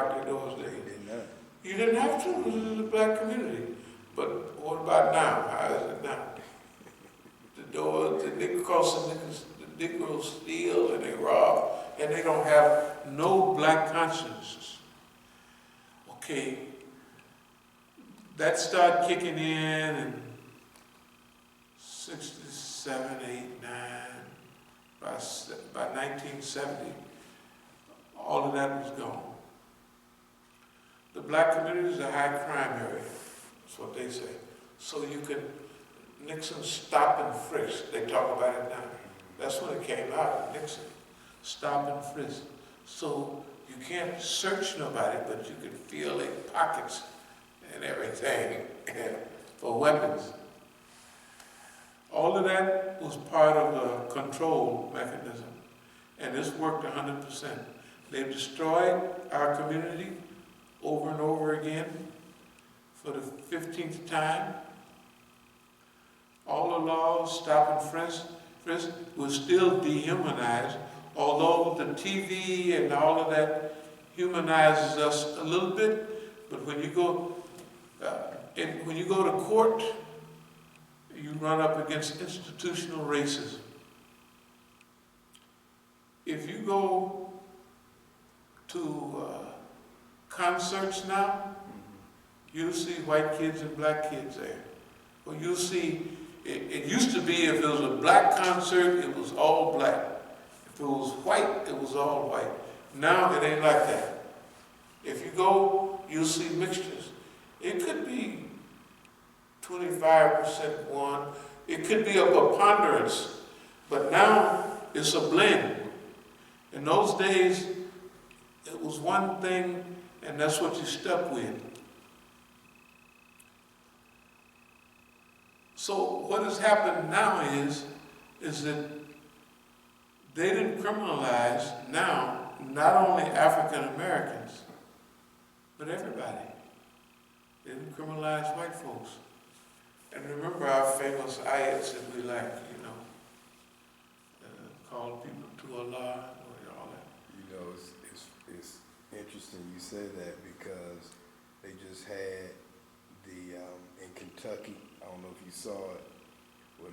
lock their doors They there. did not. You didn't have to, it was the black community. But what about now? How is it now? The doors, the Negroes steal and they rob, and they don't have no black consciences. Okay, that started kicking in 67, 8, 9, by 1970, all of that was gone. The black community is a high crime area, that's what they say. So you can, Nixon stop and frisk, they talk about it now. That's when it came out, Nixon, stop and frisk. So you can't search nobody, but you can feel their pockets and everything for weapons. All of that was part of the control mechanism, and this worked 100%. They've destroyed our community over and over again for the 15th time. All the laws, stop and frisk will still dehumanize, although the TV and all of that humanizes us a little bit. But when you go to court, you run up against institutional racism. If you go to concerts now, you'll see white kids and black kids there. Well, you'll see, it used to be if it was a black concert, it was all black. If it was white, it was all white. Now it ain't like that. If you go, you'll see mixtures. It could be 25% one, it could be a preponderance, but now it's a blend. In those days, it was one thing, and that's what you stuck with. So what has happened now is that they didn't criminalize now not only African Americans, but everybody. They didn't criminalize white folks. And remember our famous ayats that we like, call people to Allah, and all that. You know, it's interesting you say that because they just had in Kentucky, I don't know if you saw it, where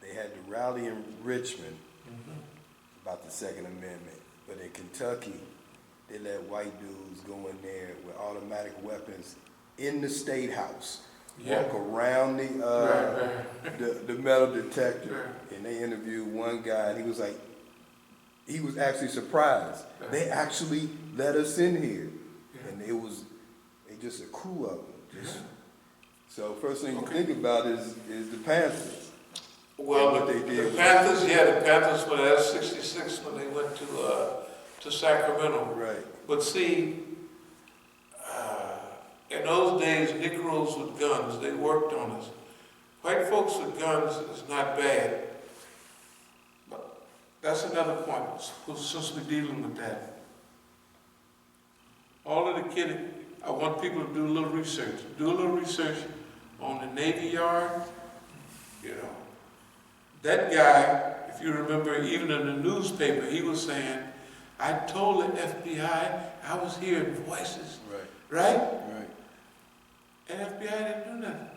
they had the rally in Richmond about the Second Amendment, but in Kentucky, they let white dudes go in there with automatic weapons in the State House. Yeah. Walk around the metal detector, and they interviewed one guy, and he was actually surprised. They actually let us in here, and they just a crew of them. So first thing you think about is the Panthers. Well, what they did. The Panthers were at 66 when they went to Sacramento. Right. But see, in those days, Negroes with guns, they worked on us. White folks with guns is not bad. But that's another point, since we're dealing with that. All of the kidding, I want people to do a little research. Do a little research on the Navy Yard. That guy, if you remember, even in the newspaper, he was saying, I told the FBI I was hearing voices. Right? Right. And FBI didn't do nothing.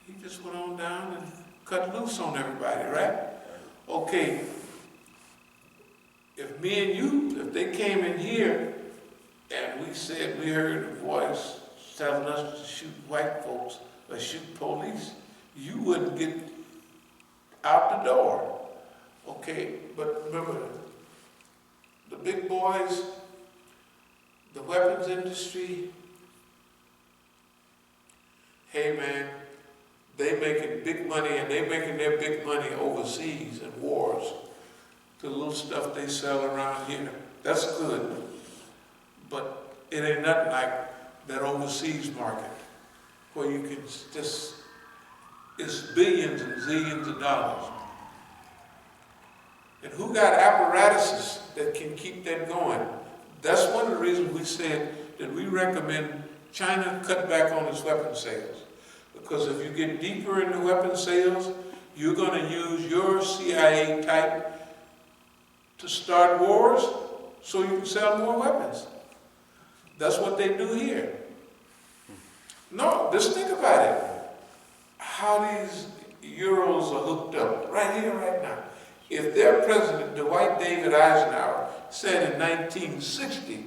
He just went on down and cut loose on everybody, right? Okay. If me and you, if they came in here and we said we heard a voice telling us to shoot white folks or shoot police, you wouldn't get out the door. Okay, but remember, the big boys, the weapons industry, hey man, they making big money, and they making their big money overseas in wars. The little stuff they sell around here, that's good. But it ain't nothing like that overseas market where you can just, it's billions and zillions of dollars. And who got apparatuses that can keep that going? That's one of the reasons we said that we recommend China cut back on its weapon sales. Because if you get deeper into weapon sales, you're going to use your CIA type to start wars so you can sell more weapons. That's what they do here. No, just think about it. How these Euros are hooked up, right here, right now. If their president, Dwight David Eisenhower, said in 1960,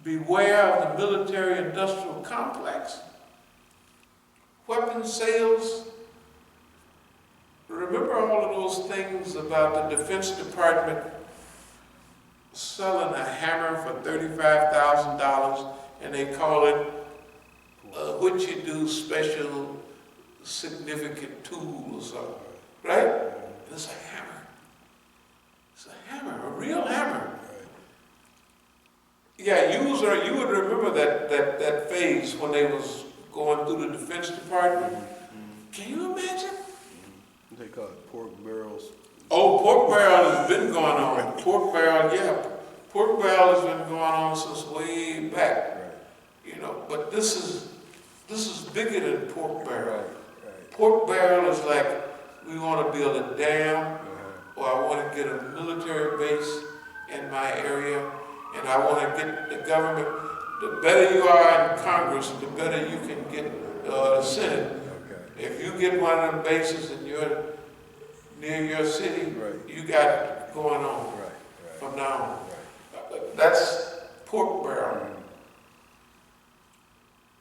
beware of the military-industrial complex, weapons sales, remember all of those things about the Defense Department selling a hammer for $35,000 and they call it what you do special significant tool or something, right? And it's a hammer. It's a hammer, a real hammer. Yeah, you would remember that phase when they was going through the Defense Department. Can you imagine? They call it pork barrels. Oh, pork barrel has been going on. Pork barrel, yeah. Pork barrel has been going on since way back. Right. You know, but this is bigger than pork barrel. Right. Pork barrel is like we want to build a dam, or I want to get a military base in my area, and I want to get the government. The better you are in Congress, the better you can get the Senate. Okay. If you get one of them bases and you're near your city, Right. you got it going on Right. from now on. Right. That's pork barrel.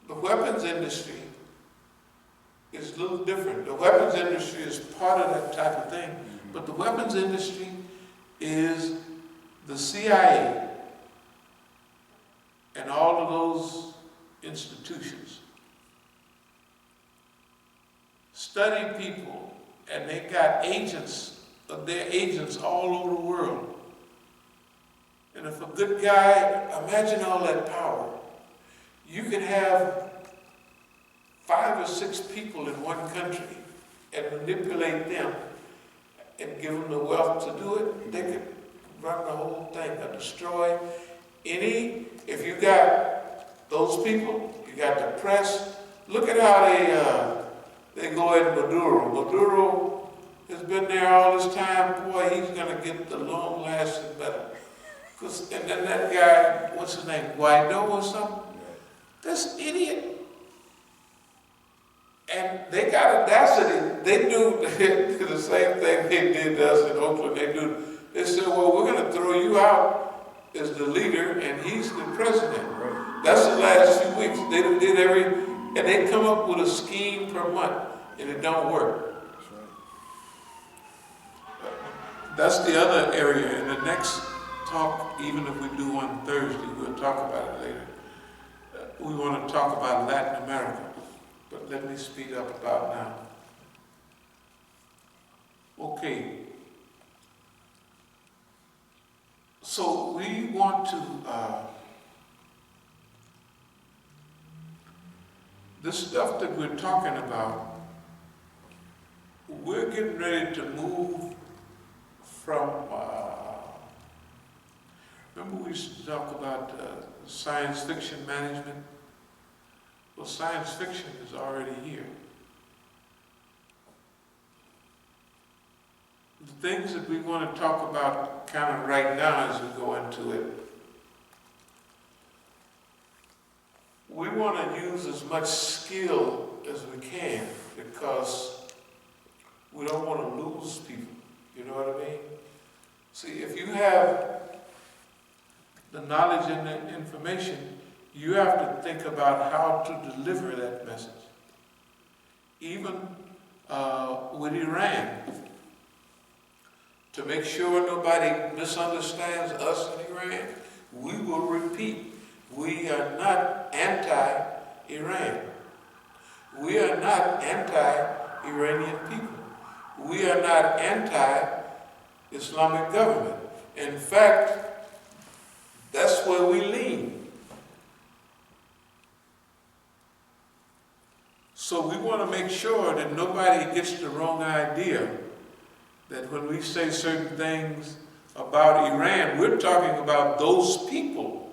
The weapons industry is a little different. The weapons industry is part of that type of thing, but the weapons industry is the CIA and all of those institutions study people, and they got agents of their agents all over the world. And if a good guy, imagine all that power. You could have 5 or 6 people in one country and manipulate them and give them the wealth to do it. They could run the whole thing or destroy any. If you got those people, you got the press. Look at how they go at Maduro. Maduro has been there all this time. Boy, he's gonna get the long-lasting better. And then that guy, what's his name, Guaido or something? This idiot. And they got audacity. They do the same thing they did to us in Oakland. They said, well, we're going to throw you out as the leader, and he's the president. Right. That's the last few weeks. They did and they come up with a scheme per month, and it don't work. That's right. That's the other area. In the next talk, even if we do on Thursday, we'll talk about it later. We want to talk about Latin America, but let me speed up about now. Okay. So we want to, this stuff that we're talking about, we're getting ready to move from, remember we used to talk about science fiction management? Well, science fiction is already here. The things that we want to talk about kind of right now as we go into it, we want to use as much skill as we can because we don't want to lose people. You know what I mean? See, if you have the knowledge and the information, you have to think about how to deliver that message. Even with Iran, to make sure nobody misunderstands us in Iran, we will repeat, we are not anti-Iran. We are not anti-Iranian people. We are not anti-Islamic government. In fact, that's where we lean. So we want to make sure that nobody gets the wrong idea that when we say certain things about Iran, we're talking about those people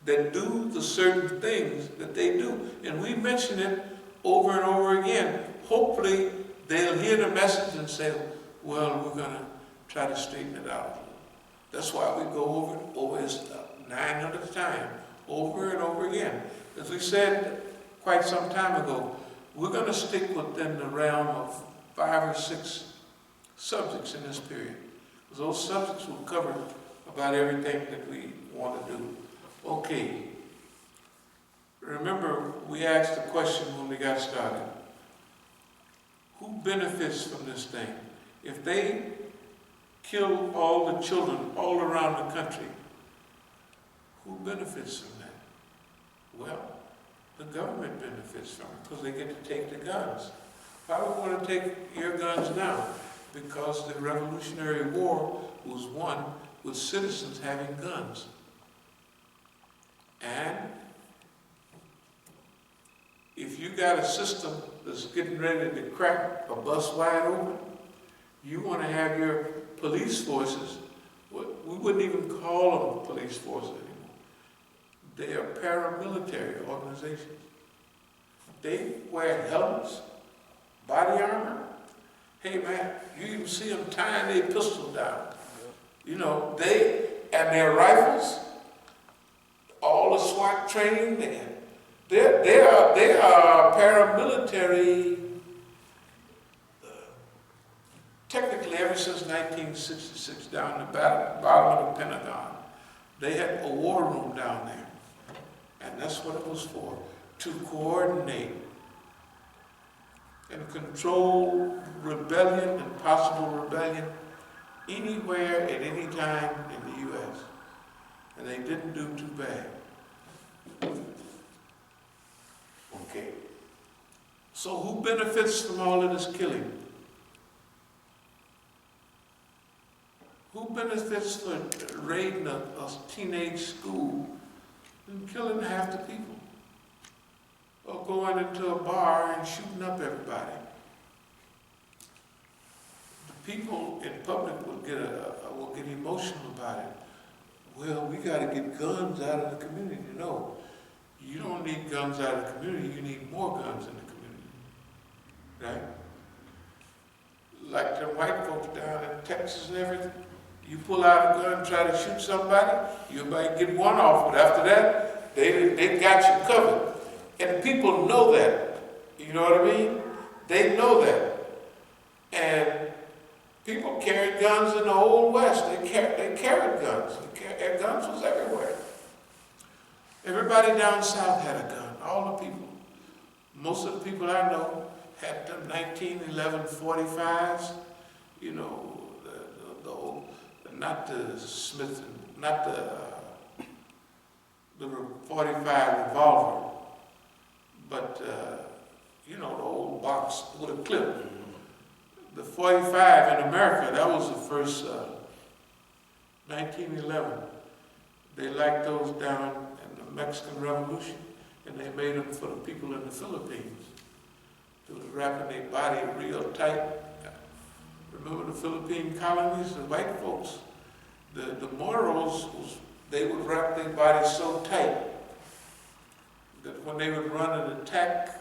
that do the certain things that they do. And we mention it over and over again. Hopefully they'll hear the message and say, well, we're going to try to straighten it out. That's why we go over it 900th time over and over again. As we said quite some time ago, we're going to stick within the realm of 5 or 6 subjects in this period. Those subjects will cover about everything that we want to do. Okay. Remember, we asked the question when we got started. Who benefits from this thing? If they kill all the children all around the country, who benefits from that? Well, the government benefits from it because they get to take the guns. Why would we want to take your guns now? Because the Revolutionary War was won with citizens having guns. And if you got a system that's getting ready to crack a bus wide open, you want to have your police forces, we wouldn't even call them police forces anymore. They are paramilitary organizations. They wear helmets, body armor. Hey man, you even see them tying their pistol down. You know, and their rifles, all the SWAT training, they are paramilitary, technically ever since 1966 down the bottom of the Pentagon. They had a war room down there. And that's what it was for, to coordinate and control rebellion and possible rebellion anywhere at any time in the U.S. And they didn't do too bad. Okay. So who benefits from all of this killing? Who benefits from raiding a teenage school and killing half the people? Or going into a bar and shooting up everybody? The people in public will get emotional about it. Well, we got to get guns out of the community. No, you don't need guns out of the community. You need more guns in the community, right? Like the white folks down in Texas and everything. You pull out a gun and try to shoot somebody, you might get one off, but after that, they got you covered. And people know that. You know what I mean? They know that. And people carried guns in the Old West. They carried guns. Guns was everywhere. Everybody down south had a gun. All the people. Most of the people I know had them 1911 45s. You know, the old, not the Smith, not the 45 revolver, but you know, the old box with a clip. The 45 in America, that was the first 1911. They liked those down in the Mexican Revolution, and they made them for the people in the Philippines. They was wrapping their body real tight. Remember the Philippine colonies? The white folks, the Moros, they would wrap their bodies so tight that when they would run an attack,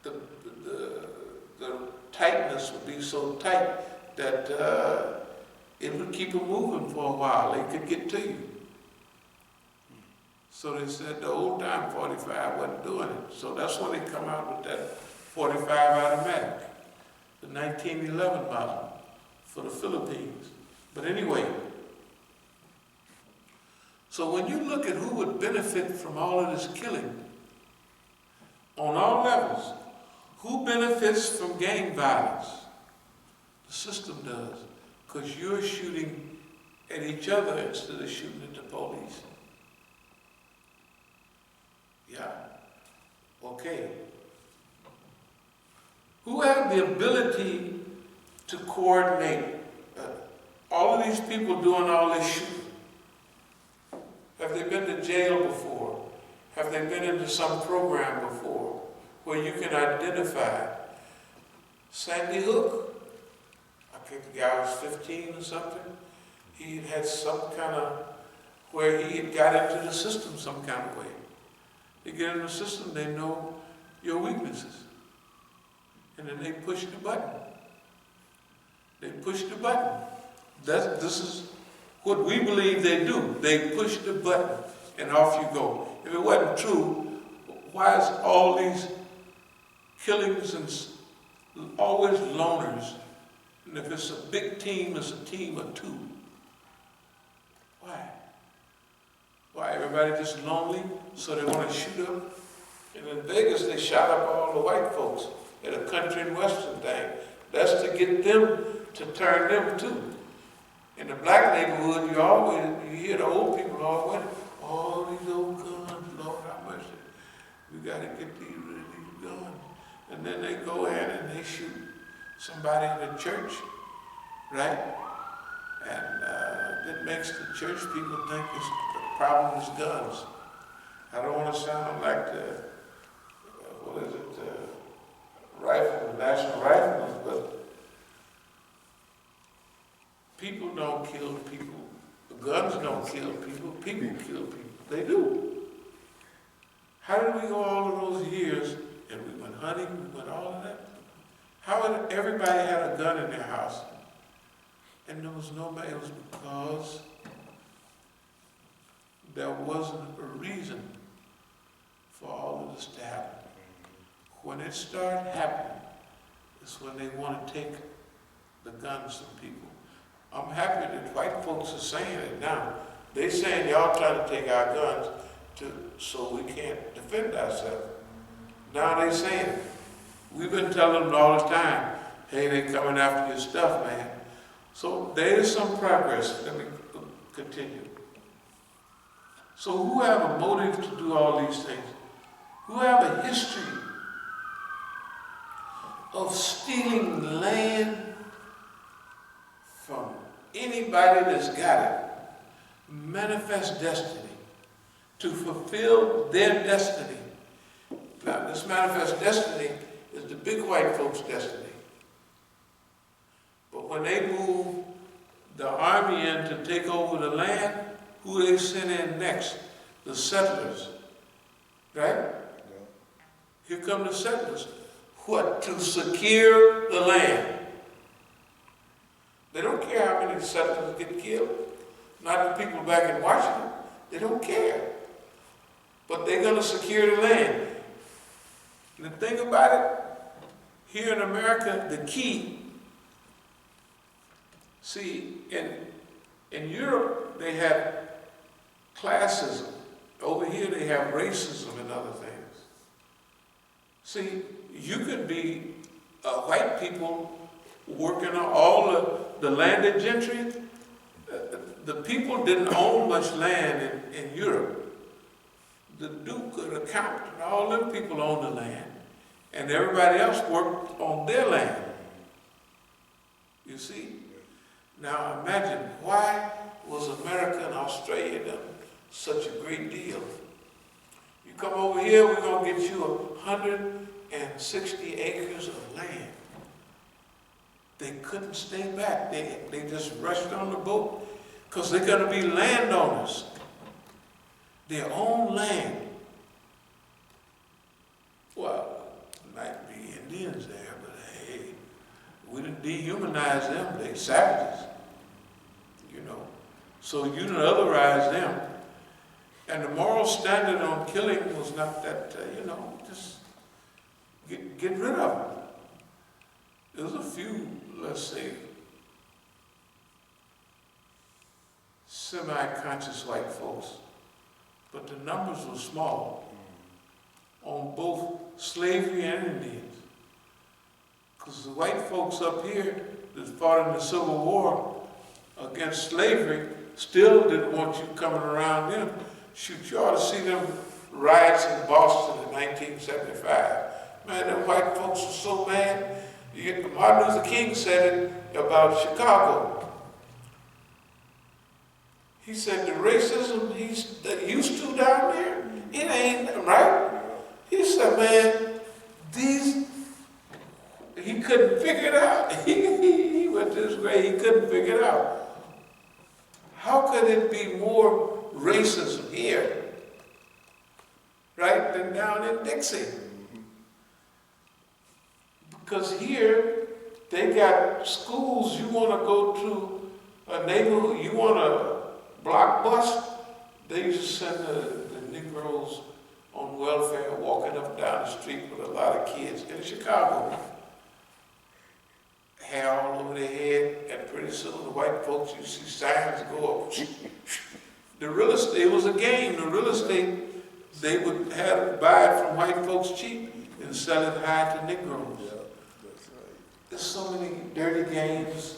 the tightness would be so tight that it would keep them moving for a while. They could get to you. So they said the old time 45 wasn't doing it. So that's when they come out with that 45 automatic, the 1911 model for the Philippines. But anyway, so when you look at who would benefit from all of this killing, on all levels, who benefits from gang violence? The system does, because you're shooting at each other instead of shooting at the police. Yeah, okay. Who have the ability to coordinate all of these people doing all this shooting? Have they been to jail before? Have they been into some program before where you can identify? Sandy Hook, I think the guy was 15 or something. He had some kind of, where he had got into the system some kind of way. They get in the system, they know your weaknesses. And then they push the button. They push the button. This is what we believe they do. They push the button and off you go. If it wasn't true, why is all these killings and always loners? And if it's a big team, it's a team of two. Why? Why, everybody just lonely, so they want to shoot up? And in Vegas, they shot up all the white folks at a country and western thing. That's to get them to turn them too. In the black neighborhood, you hear the old people always, all these old guns, Lord have mercy. We got to get rid of these guns. And then they go in and they shoot somebody in the church, right? And it makes the church people think the problem is guns. I don't want to sound like the National Riflemen, but people don't kill people. The guns don't kill people. People kill people. They do. How did we go all of those years, and we went hunting, we went all of that? How did everybody had a gun in their house? And there was nobody. It was because there wasn't a reason for all of this to happen. When it started happening, it's when they want to take the guns from people. I'm happy that white folks are saying it now. They're saying y'all trying to take our guns so we can't defend ourselves. Now they're saying it. We've been telling them all the time, hey, they're coming after your stuff, man. So there is some progress. Let me continue. So who have a motive to do all these things? Who have a history of stealing land from anybody that's got it, manifest destiny, to fulfill their destiny. Now, this manifest destiny is the big white folks' destiny. But when they move the army in to take over the land, who they send in next? The settlers, right? Yeah. Here come the settlers. What? To secure the land. They don't care how many settlers get killed. Not the people back in Washington. They don't care. But they're going to secure the land. And the thing about it, here in America, the key, see, in Europe, they have classism. Over here, they have racism and other things. See, you could be white people working on all the landed gentry. The people didn't own much land in Europe. The Duke or the Count and all them people owned the land. And everybody else worked on their land. You see? Now imagine, why was America and Australia done such a great deal? You come over here, we're going to get you 160 acres of land. They couldn't stay back. They just rushed on the boat because they're going to be landowners. Their own land. Well, might be Indians there, but hey, we didn't dehumanize them. They savages, you know. So you didn't otherize them. And the moral standard on killing was not that, just get rid of them. There's a few, let's say, semi-conscious white folks, but the numbers were small on both slavery and Indians. Because the white folks up here that fought in the Civil War against slavery still didn't want you coming around them. Shoot, you ought to see them riots in Boston in 1975. Man, them white folks were so mad. Martin Luther King said it about Chicago. He said the racism that used to down there, it ain't right. He said, man, he couldn't figure it out. He went this way, he couldn't figure it out. How could it be more racism here, right, than down in Dixie? Because here, they got schools. You want to go to a neighborhood, you want a block bus, They used to send the Negroes on welfare walking up and down the street with a lot of kids in Chicago. Hair all over their head, and pretty soon the white folks, you see signs go up. The real estate, it was a game. The real estate, they would buy it from white folks cheap and sell it high to Negroes. Yeah, that's right. There's so many dirty games,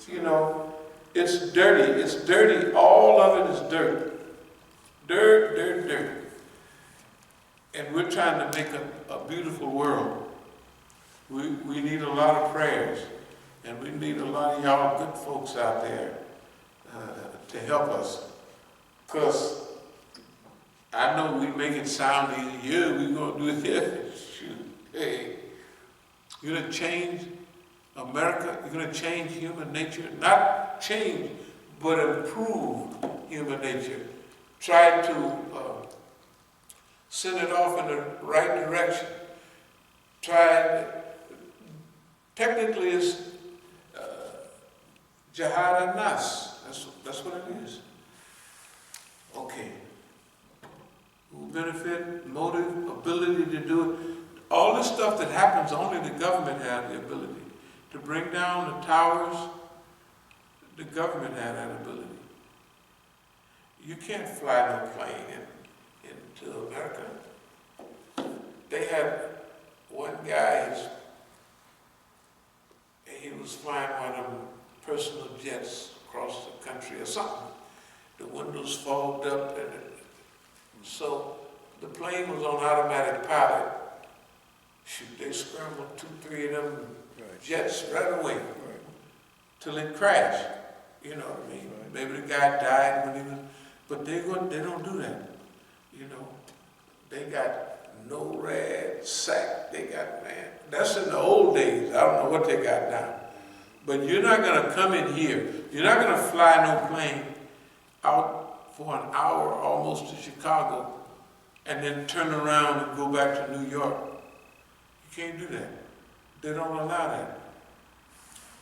you know. It's dirty. It's dirty. All of it is dirt. Dirt, dirt, dirt. And we're trying to make a beautiful world. We need a lot of prayers. And we need a lot of y'all good folks out there to help us. Because I know we make it sound easy. Yeah, we're going to do it here. Shoot. Hey, you're going to change America. You're going to change human nature. Not change, but improve human nature. Try to send it off in the right direction. Technically it's Jihad al-Nas. That's what it is. Okay. Who benefit, motive, ability to do it. All this stuff that happens, only the government has the ability. To bring down the towers, the government had that ability. You can't fly no plane into America. They had one guy, he was flying one of them personal jets across the country or something. The windows fogged up, and so the plane was on automatic pilot. Shoot, they scrambled 2-3 of them jets right away till it crashed. You know what I mean? Maybe the guy died when he was, but they don't do that. You know, they got NORAD, SAC, they got, man, that's in the old days. I don't know what they got now. But you're not gonna come in here, you're not gonna fly no plane out for an hour almost to Chicago and then turn around and go back to New York. You can't do that. They don't allow that.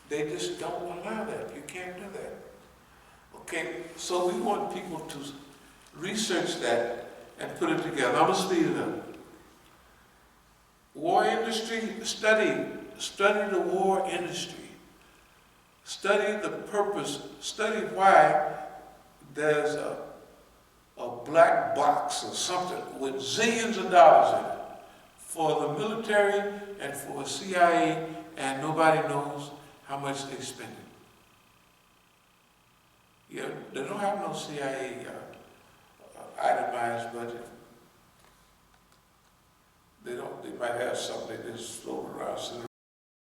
They just don't allow that. You can't do that. Okay, so we want people to research that and put it together. I'm gonna speed it up. War industry, study the war industry. Study the purpose, study why there's a black box or something with zillions of dollars in it for the military and for CIA, and nobody knows how much they spend it. Yeah, they don't have no CIA itemized budget. They might have something they just